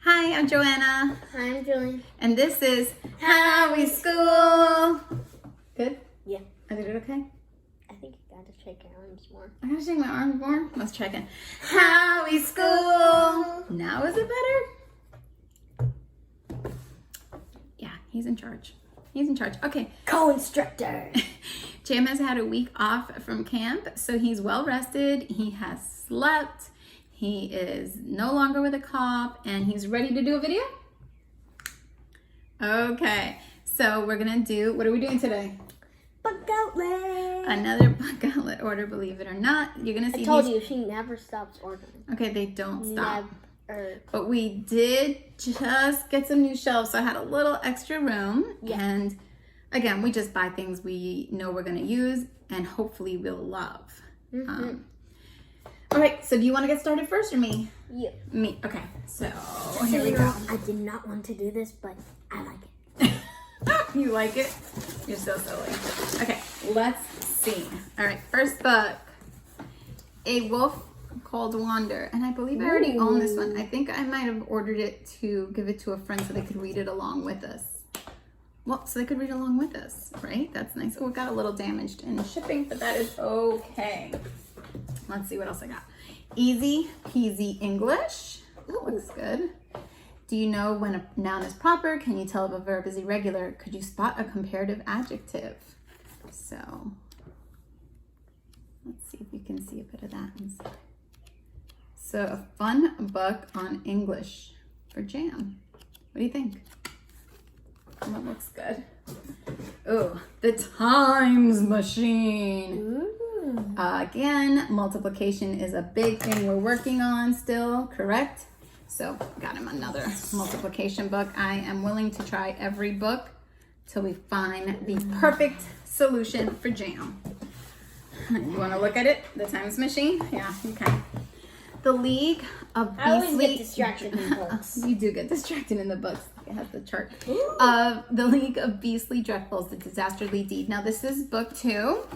Hi, I'm Joanna. Hi, I'm Julie. And this is How We School. Good? Yeah. I did it okay? I think you gotta shake your arms more. I gotta shake my arms more? Let's check in. How We School. Now is it better? Yeah, he's in charge. He's in charge. Okay. Co-instructor. Jam has had a week off from camp, so he's well rested. He has slept. He is no longer with a cough, and he's ready to do a video? Okay, so we're gonna do, what are we doing today? Book outlet. Another book outlet order, believe it or not. You're gonna see I told you, she never stops ordering. Okay, they don't stop. Never. But we did just get some new shelves, so I had a little extra room. Yeah. And again, we just buy things we know we're gonna use and hopefully we'll love. Mm-hmm. All right, so do you want to get started first or me? You. Me, okay. So here we go. I did not want to do this, but I like it. You like it? You're so silly. Okay, let's see. All right, first book. A Wolf Called Wander. And I believe I already own this one. I think I might have ordered it to give it to a friend so they could read it along with us. Well, so they could read along with us, right? That's nice. Oh, it got a little damaged in shipping, but that is okay. Let's see what else I got. Easy Peasy English. That looks good. Do you know when a noun is proper? Can you tell if a verb is irregular? Could you spot a comparative adjective? So, let's see if you can see a bit of that inside. So, a fun book on English for Jam. What do you think? That looks good. Oh, The Times Machine. Ooh. Again, multiplication is a big thing we're working on still, correct? So got him another multiplication book. I am willing to try every book till we find the perfect solution for Jam. You want to look at it? The Times Machine? Yeah, you can. The League of Beastly... I always get distracted in books. You do get distracted in the books. It has the chart. Of The League of Beastly Dreadfuls, The Dastardly Deed. Now this is book 2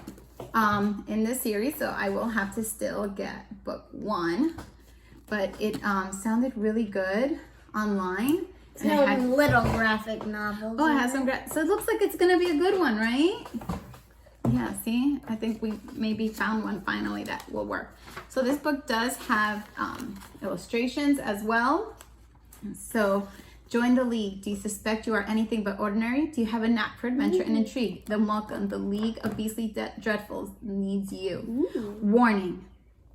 in this series, so I will have to still get book 1. But it sounded really good online. It's a little graphic novel. Oh, it has some so it looks like it's gonna be a good one, right? Yeah, see? I think we maybe found one finally that will work. So this book does have illustrations as well. So join the league. Do you suspect you are anything but ordinary? Do you have a knack for adventure and intrigue? Then welcome. The League of Beastly Dreadfuls needs you. Warning.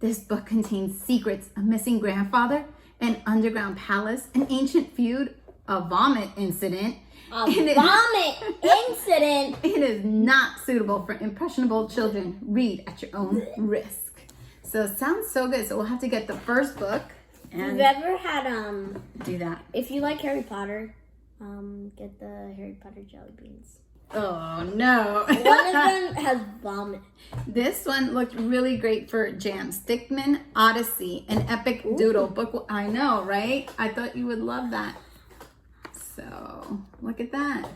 This book contains secrets, a missing grandfather, an underground palace, an ancient feud, a vomit incident. Vomit incident! It is not suitable for impressionable children. Read at your own risk. So it sounds so good. So we'll have to get the first book. And You've ever had, do that. if you like Harry Potter, get the Harry Potter jelly beans. Oh, no. One of them has vomit. This one looked really great for Jam. Stickman Odyssey, an epic doodle book. I know, right? I thought you would love that. So, look at that.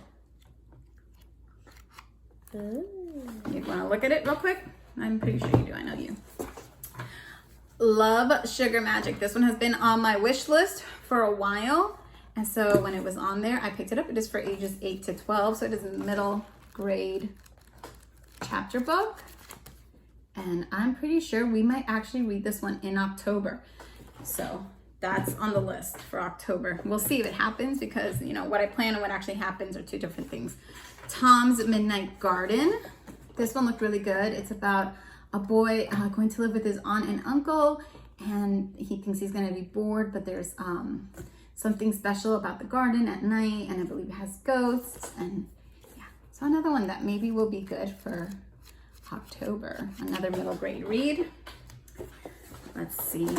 Ooh. You want to look at it real quick? I'm pretty sure you do. I know you. Love Sugar Magic. This one has been on my wish list for a while. And so when it was on there, I picked it up. It is for ages 8 to 12. So it is a middle grade chapter book. And I'm pretty sure we might actually read this one in October. So that's on the list for October. We'll see if it happens because, you know, what I plan and what actually happens are two different things. Tom's Midnight Garden. This one looked really good. It's about a boy going to live with his aunt and uncle. And he thinks he's going to be bored, but there's something special about the garden at night, and I believe it has ghosts, and yeah. So another one that maybe will be good for October. Another middle grade read. Let's see.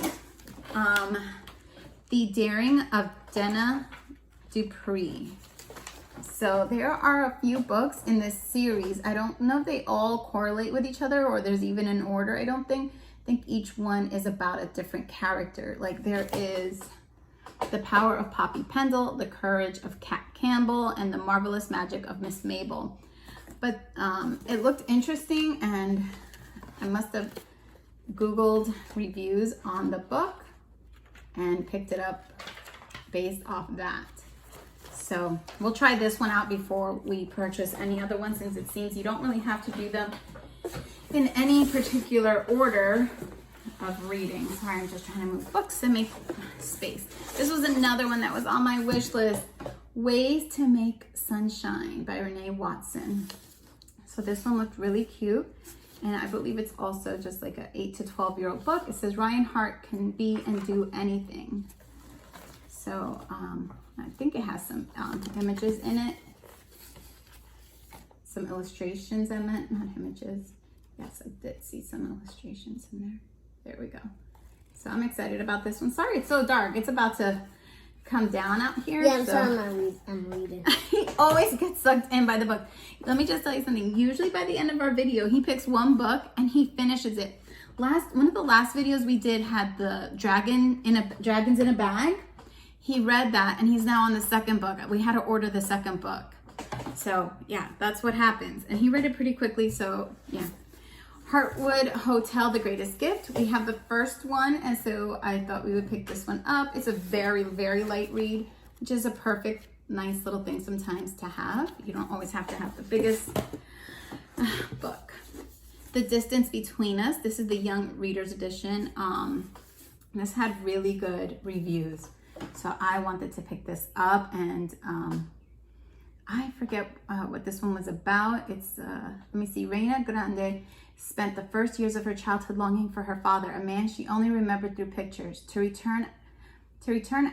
The Daring of Denna Dupree. So there are a few books in this series. I don't know if they all correlate with each other or there's even an order. I don't think. I think each one is about a different character. Like there is The Power of Poppy Pendle, The Courage of Cat Campbell, and The Marvelous Magic of Miss Mabel. But it looked interesting, and I must have Googled reviews on the book and picked it up based off that. So we'll try this one out before we purchase any other one, since it seems you don't really have to do them in any particular order of reading. Sorry, I'm just trying to move books and make space. This was another one that was on my wish list. Ways to Make Sunshine by Renee Watson. So this one looked really cute. And I believe it's also just like an 8 to 12-year-old book. It says Ryan Hart can be and do anything. So I think it has some images in it. Some illustrations, I meant, not images. Yes, I did see some illustrations in there. There we go. So I'm excited about this one. Sorry, it's so dark. It's about to come down out here. Yeah, I'm reading. He always gets sucked in by the book. Let me just tell you something. Usually by the end of our video, he picks one book and he finishes it. One of the last videos we did had the Dragons in a Bag. He read that and he's now on the second book. We had to order the second book. So yeah, that's what happens. And he read it pretty quickly, so yeah. Heartwood Hotel, The Greatest Gift. We have the first one, and so I thought we would pick this one up. It's a very, very light read, which is a perfect, nice little thing sometimes to have. You don't always have to have the biggest book. The Distance Between Us. This is the Young Readers Edition. This had really good reviews, so I wanted to pick this up, and I forget what this one was about. It's, let me see, Reina Grande spent the first years of her childhood longing for her father, a man she only remembered through pictures, to return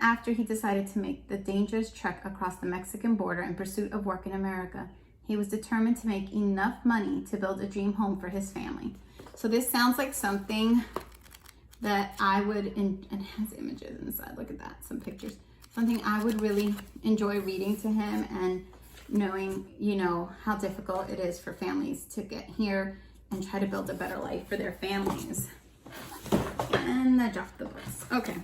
after he decided to make the dangerous trek across the Mexican border in pursuit of work in America. He was determined to make enough money to build a dream home for his family. So this sounds like something that I would, and it has images inside, look at that, some pictures. Something I would really enjoy reading to him, and knowing, you know, how difficult it is for families to get here and try to build a better life for their families. And I dropped the books. Okay.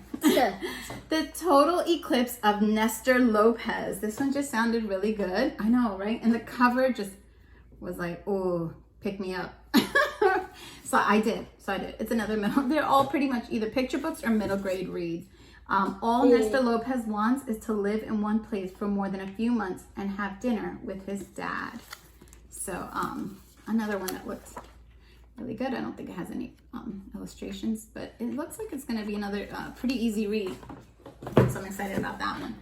The Total Eclipse of Nestor Lopez. This one just sounded really good. I know, right? And the cover just was like, oh, pick me up. So I did. It's another middle. They're all pretty much either picture books or middle grade reads. All Nestor Lopez wants is to live in one place for more than a few months and have dinner with his dad. So another one that looks really good. I don't think it has any illustrations, but it looks like it's going to be another pretty easy read. So I'm excited about that one.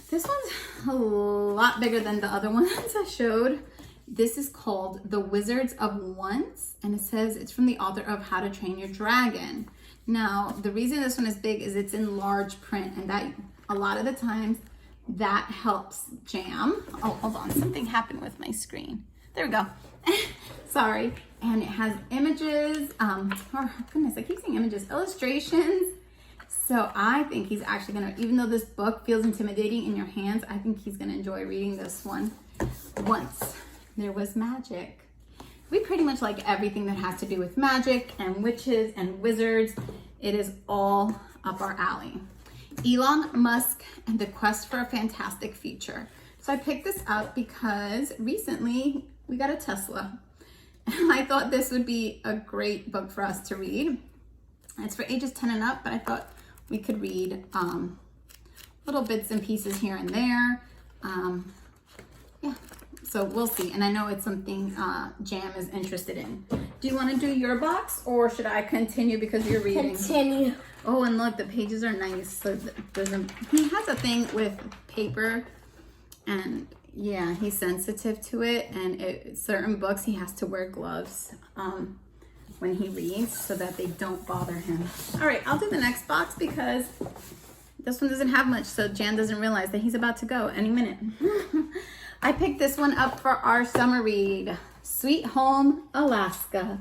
This one's a lot bigger than the other ones I showed. This is called The Wizards of Once, and it says it's from the author of How to Train Your Dragon. Now, the reason this one is big is it's in large print, and that a lot of the times that helps jam. Oh, hold on, something happened with my screen. There we go. Sorry. And it has images, oh goodness, I keep saying images, illustrations. So I think he's actually gonna, even though this book feels intimidating in your hands, I think he's gonna enjoy reading this one. Once There Was Magic. We pretty much like everything that has to do with magic and witches and wizards. It is all up our alley. Elon Musk and the Quest for a Fantastic Future. So I picked this up because recently we got a Tesla. And I thought this would be a great book for us to read. It's for ages 10 and up, but I thought we could read little bits and pieces here and there. Yeah, so we'll see. And I know it's something Jam is interested in. Do you want to do your box, or should I continue because you're reading? Continue. Oh, and look, the pages are nice. So he has a thing with paper, and yeah, he's sensitive to it, and certain books he has to wear gloves when he reads so that they don't bother him. All right, I'll do the next box because this one doesn't have much, so Jan doesn't realize that he's about to go any minute. I picked this one up for our summer read, Sweet Home, Alaska.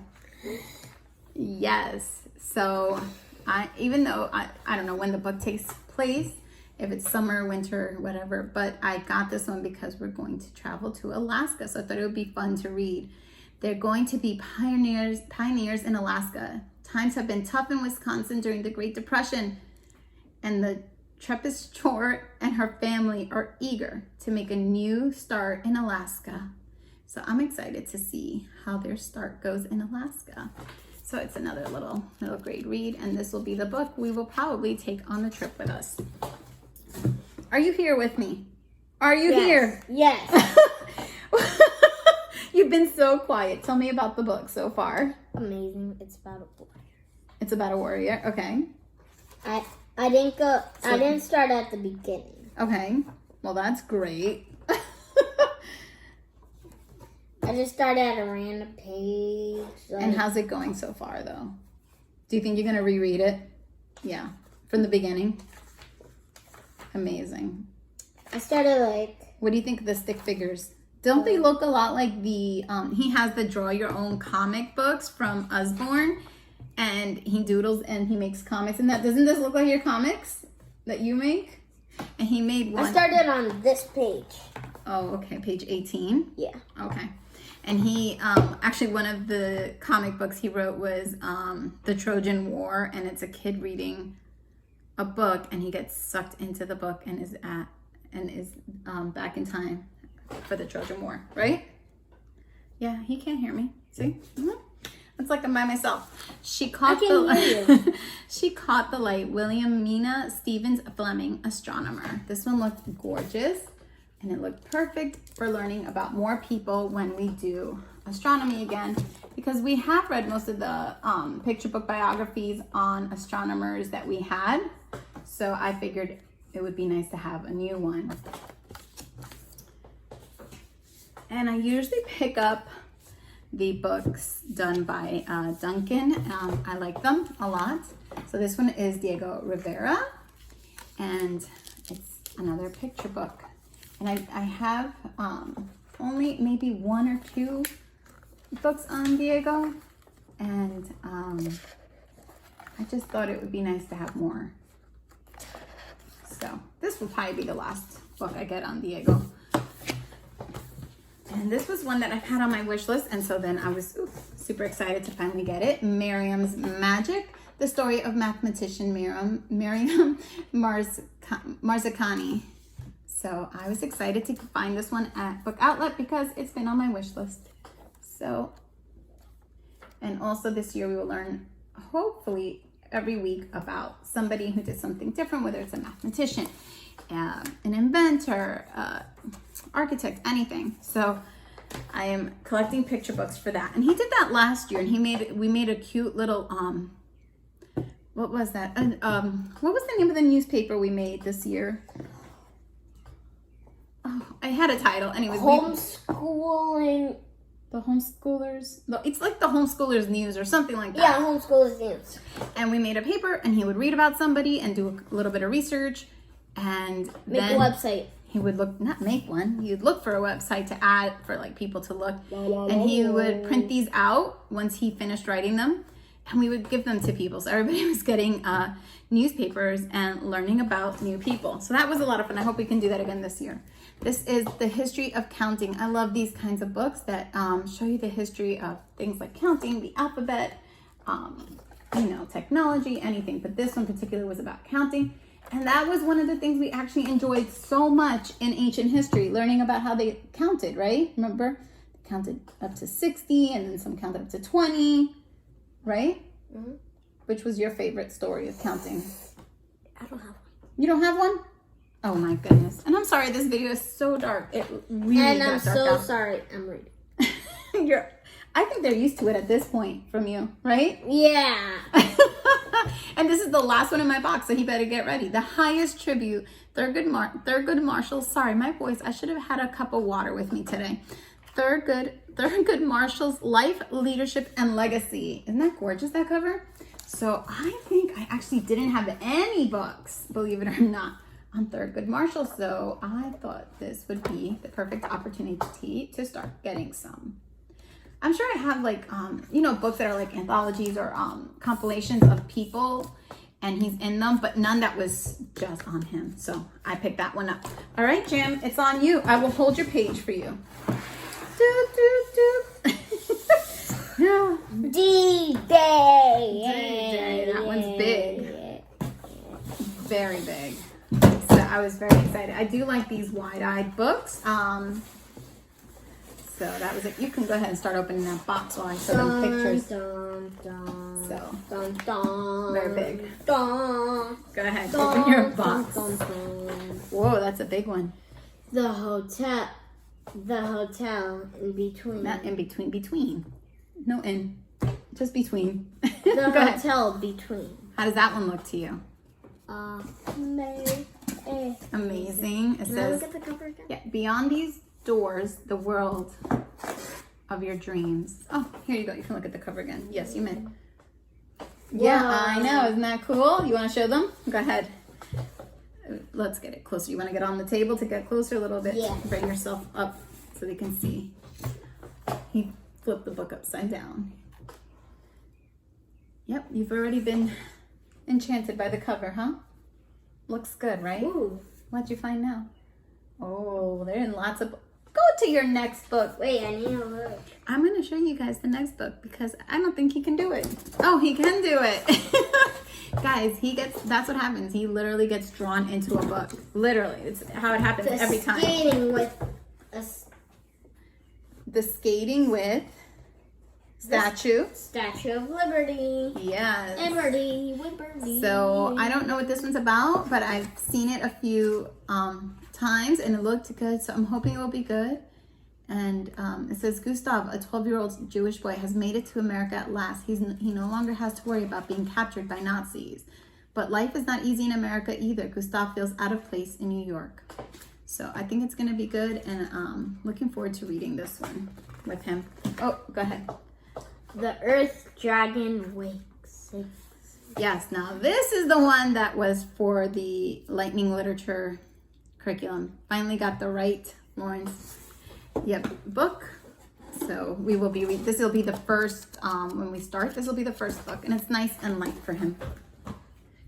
Yes, so even though I don't know when the book takes place, if it's summer, winter, whatever, but I got this one because we're going to travel to Alaska, so I thought it would be fun to read. They're going to be pioneers in Alaska. Times have been tough in Wisconsin during the Great Depression, and the Treppis Shore and her family are eager to make a new start in Alaska. So I'm excited to see how their start goes in Alaska. So it's another little grade read, and this will be the book we will probably take on the trip with us. Are you here with me? Are you Yes. here? Yes. You've been so quiet. Tell me about the book so far. Amazing. It's about a warrior. It's about a warrior. Okay. I didn't go. I didn't start at the beginning. Okay. Well, that's great. I just started at a random page. And how's it going so far, though? Do you think you're gonna reread it? Yeah, from the beginning. Amazing. I started like. What do you think of the stick figures? Don't they look a lot like the? He has the draw your own comic books from Usborne, and he doodles and he makes comics. And that doesn't this look like your comics that you make? And he made one. I started on this page. Oh, okay, page 18. Yeah. Okay. And he, actually one of the comic books he wrote was the Trojan War, and it's a kid reading a book, and he gets sucked into the book and is back in time for the Trojan War, right? Yeah, he can't hear me. See? Mm-hmm. It's like I'm by myself. She caught She caught the light. Williamina Stevens Fleming, astronomer. This one looked gorgeous. And it looked perfect for learning about more people when we do astronomy again, because we have read most of the picture book biographies on astronomers that we had. So I figured it would be nice to have a new one. And I usually pick up the books done by Duncan. I like them a lot. So this one is Diego Rivera, and it's another picture book. And I have only maybe 1 or 2 books on Diego. And I just thought it would be nice to have more. So this will probably be the last book I get on Diego. And this was one that I've had on my wish list. And so then I was super excited to finally get it. Miriam's Magic, the story of mathematician Miriam Marzicani. So I was excited to find this one at Book Outlet because it's been on my wish list. So, and also this year we will learn, hopefully every week, about somebody who did something different, whether it's a mathematician, an inventor, architect, anything. So I am collecting picture books for that. And he did that last year, and we made a cute little, what was that? What was the name of the newspaper we made this year? Oh, I had a title. Anyways, Homeschooling. The homeschoolers. It's like the homeschoolers news or something like that. Yeah, homeschoolers news. And we made a paper, and he would read about somebody and do a little bit of research, and Make then a website. He would not make one. You'd look for a website to add for like people to look, and he would print these out once he finished writing them, and we would give them to people. So everybody was getting newspapers and learning about new people. So that was a lot of fun. I hope we can do that again this year. This is The History of Counting. I love these kinds of books that show you the history of things like counting, the alphabet, technology, anything. But this one in particular was about counting. And that was one of the things we actually enjoyed so much in ancient history, learning about how they counted, right? Remember? They counted up to 60, and then some counted up to 20, right? Mm-hmm. Which was your favorite story of counting? I don't have one. You don't have one? Oh my goodness. And I'm sorry, this video is so dark. It really And got I'm dark so out. sorry. I'm reading. I think they're used to it at this point from you, right? Yeah. And this is the last one in my box, so he better get ready. The Highest Tribute, Thurgood Marshall. Sorry, my voice. I should have had a cup of water with me today. Thurgood Marshall's Life, Leadership, and Legacy. Isn't that gorgeous, that cover? So I think I actually didn't have any books, believe it or not, on Thurgood Marshall. So I thought this would be the perfect opportunity to start getting some. I'm sure I have like, books that are like anthologies or compilations of people, and he's in them, but none that was just on him. So I picked that one up. All right, Jim, it's on you. I will hold your page for you. No. D-Day. That one's big. Very big. So I was very excited. I do like these wide-eyed books. So that was it. You can go ahead and start opening that box while I show them pictures. Very big. Go ahead, open your box. Whoa. Oh, that's a big one. The hotel in between. Not in between. Between. No in. Just between. The Go ahead. hotel between. How does that one look to you? Amazing. Amazing. It Can I says, look at the cover again? yeah, beyond these doors, the world of your dreams. Oh, here you go. You can look at the cover again. Yes, you may. Yeah, I know. Isn't that cool? You want to show them? Go ahead. Let's get it closer. You want to get on the table to get closer a little bit? Yeah. Bring yourself up so they can see. He flipped the book upside down. Yep, you've already been enchanted by the cover, huh? Looks good, right? Ooh. What'd you find now? Oh, they're in lots of... Go to your next book. Wait, I need to look. I'm going to show you guys the next book because I don't think he can do it. Oh, he can do it. Guys, that's what happens. He literally gets drawn into a book. Literally. It's how it happens every time. The skating with statue of Liberty. Yes. Liberty. So I don't know what this one's about, but I've seen it a few times and it looked good. So I'm hoping it will be good. And it says, Gustav, a 12-year-old Jewish boy, has made it to America at last. He no longer has to worry about being captured by Nazis. But life is not easy in America either. Gustav feels out of place in New York. So I think it's going to be good. And looking forward to reading this one with him. Oh, go ahead. The Earth Dragon Wakes. Yes, now this is the one that was for the Lightning Literature curriculum. Finally got the right Lawrence book. So we will be this will be the first when we start. This will be the first book, and it's nice and light for him.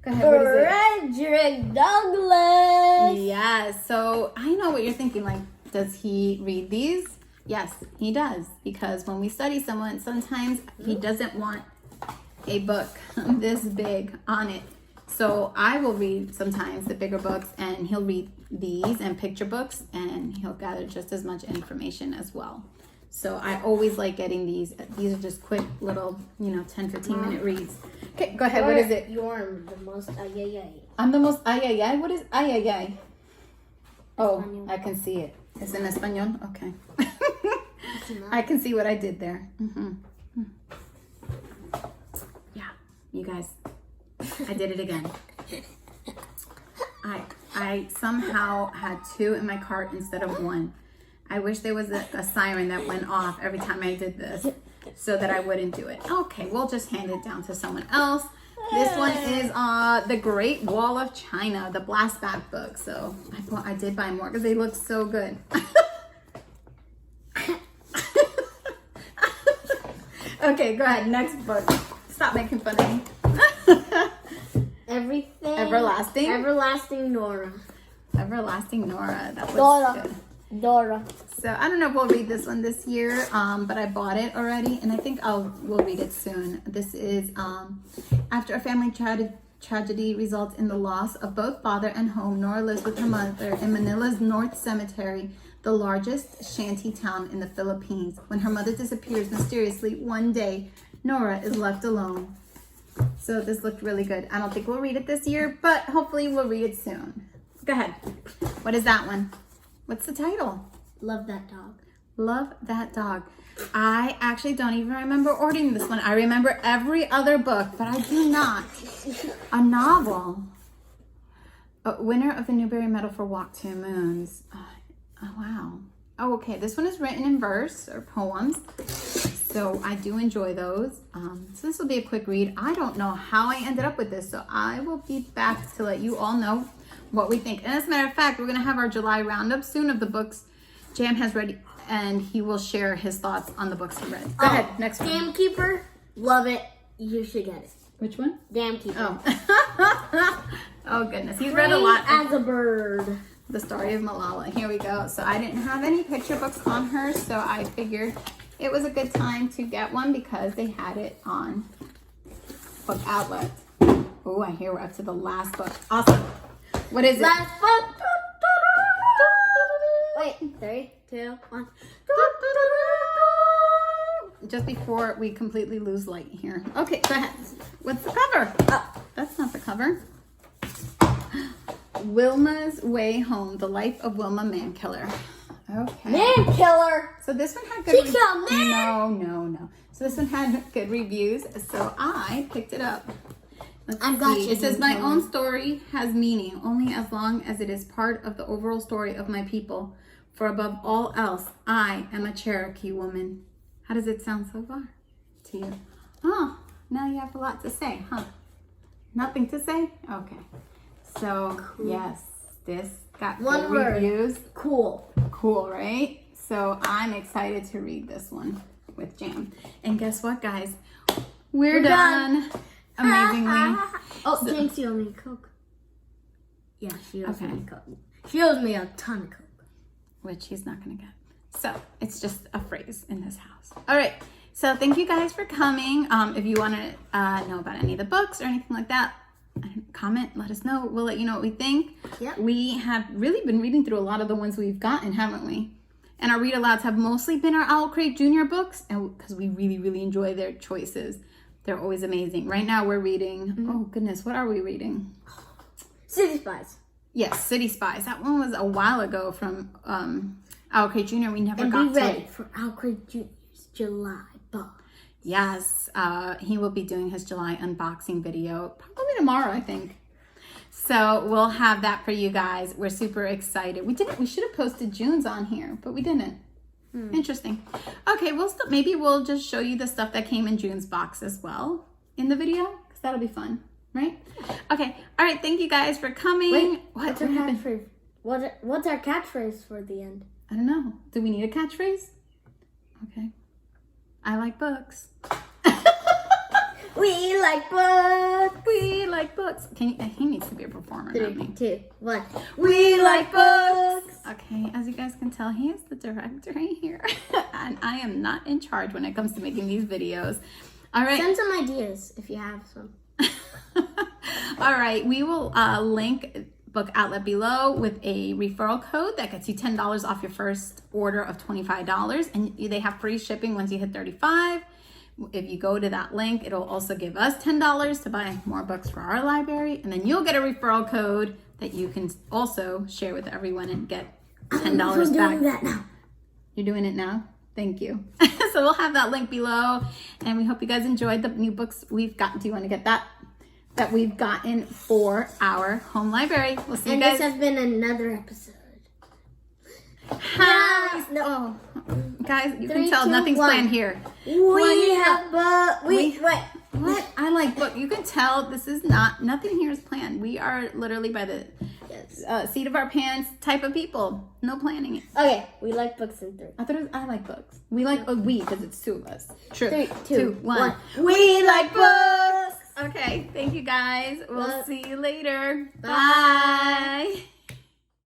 Go ahead. What is it? Frederick Douglass. Yes. So I know what you're thinking. Like, does he read these? Yes, he does. Because when we study someone, sometimes he doesn't want a book this big on it. So I will read sometimes the bigger books, and he'll read these and picture books, and he'll gather just as much information as well. So I always like getting these. These are just quick little, 10-15-minute reads. Okay, go ahead. What is it? You're the most ay. I'm the most ay. What is ay? Oh, I can see it. It's in Espanol? Okay. I can see what I did there. Yeah, you guys. I did it again. I somehow had 2 in my cart instead of 1. I wish there was a siren that went off every time I did this so that I wouldn't do it. Okay, we'll just hand it down to someone else. This one is The Great Wall of China, the Blastback book. So I did buy more because they look so good. Okay, go ahead. Next book. Stop making fun of me. Everything. Everlasting Nora. Everlasting Nora. That was good. Dora. So I don't know if we'll read this one this year, but I bought it already, and I think we'll read it soon. This is after a family tragedy results in the loss of both father and home. Nora lives with her mother in Manila's North Cemetery, the largest shanty town in the Philippines. When her mother disappears mysteriously one day, Nora is left alone. So this looked really good. I don't think we'll read it this year, but hopefully we'll read it soon. Go ahead. What is that one? What's the title? Love That Dog. Love That Dog. I actually don't even remember ordering this one. I remember every other book, but I do not. A novel. A winner of the Newbery Medal for Walk to Moons. Oh, wow. Oh, okay. This one is written in verse or poems. So I do enjoy those. So this will be a quick read. I don't know how I ended up with this, so I will be back to let you all know what we think. And as a matter of fact, we're going to have our July roundup soon of the books Jam has ready, and he will share his thoughts on the books he read. Go ahead, next one. Dam Keeper, love it. You should get it. Which one? Dam Keeper. Oh. Oh, goodness. He's read a lot. As a bird. The Story of Malala. Here we go. So I didn't have any picture books on her, so I figured it was a good time to get one because they had it on Book Outlet. Oh, I hear we're up to the last book. Awesome. What is it? Last book. Wait, 3, 2, 1. Just before we completely lose light here. Okay, go ahead. What's the cover? Oh, that's not the cover. Wilma's Way Home, The Life of Wilma Mankiller. Okay. Man killer. So this one had good She killed man. No. So this one had good reviews, so I picked it up. I got you. It says, my own story has meaning only as long as it is part of the overall story of my people. For above all else, I am a Cherokee woman. How does it sound so far to you? Oh, now you have a lot to say, huh? Nothing to say? Okay. So, cool. Yes, this got one good word. Reviews. Cool. Cool, right? So I'm excited to read this one with Jam. And guess what, guys? We're done. Amazingly. Oh, Jinx, you owe me Coke. Yeah, she owes me Coke. She owes me a ton of Coke. Which he's not going to get. So it's just a phrase in this house. All right. So thank you guys for coming. If you want to know about any of the books or anything like that, comment, let us know. We'll let you know what we think. Yep. We have really been reading through a lot of the ones we've gotten, haven't we? And our read alouds have mostly been our Owl Crate Junior books, and because we really, really enjoy their choices. They're always amazing. Right now we're reading, oh goodness, what are we reading? City Spies. Yes, City Spies. That one was a while ago from Owl Crate Junior. We never got to it. And be ready for Owl Crate Junior's July box. Yes, he will be doing his July unboxing video probably tomorrow, I think. So we'll have that for you guys. We're super excited. We should have posted June's on here, but we didn't. Interesting. Okay, maybe we'll just show you the stuff that came in June's box as well in the video, because that'll be fun, right? Okay. All right. Thank you guys for coming. Wait, what's our catchphrase? What's our catchphrase for the end? I don't know. Do we need a catchphrase? Okay. I like books. We like books. We like books. He needs to be a performer, not me. 3, 2, 1. We like books. Okay, as you guys can tell, he is the director right here. And I am not in charge when it comes to making these videos. All right. Send some ideas if you have some. All right, we will link Book Outlet below with a referral code that gets you $10 off your first order of $25. And they have free shipping once you hit $35. If you go to that link, it'll also give us $10 to buy more books for our library. And then you'll get a referral code that you can also share with everyone and get $10 back. I'm doing that now. You're doing it now? Thank you. So we'll have that link below. And we hope you guys enjoyed the new books we've got. Do you want to get that we've gotten for our home library? We'll see you guys. And this has been another episode. Hi. No. Oh, guys, you 3, can tell 2, nothing's 1. planned here. We have wait. What? I like book. You can tell this is nothing here is planned. We are literally by the seat of our pants type of people. No planning. Okay, we like books in 3. I thought it was I like books. We like we because it's 2 of us. True. 3, 2, 1. We like books. Okay, thank you guys. We'll see you later. Bye.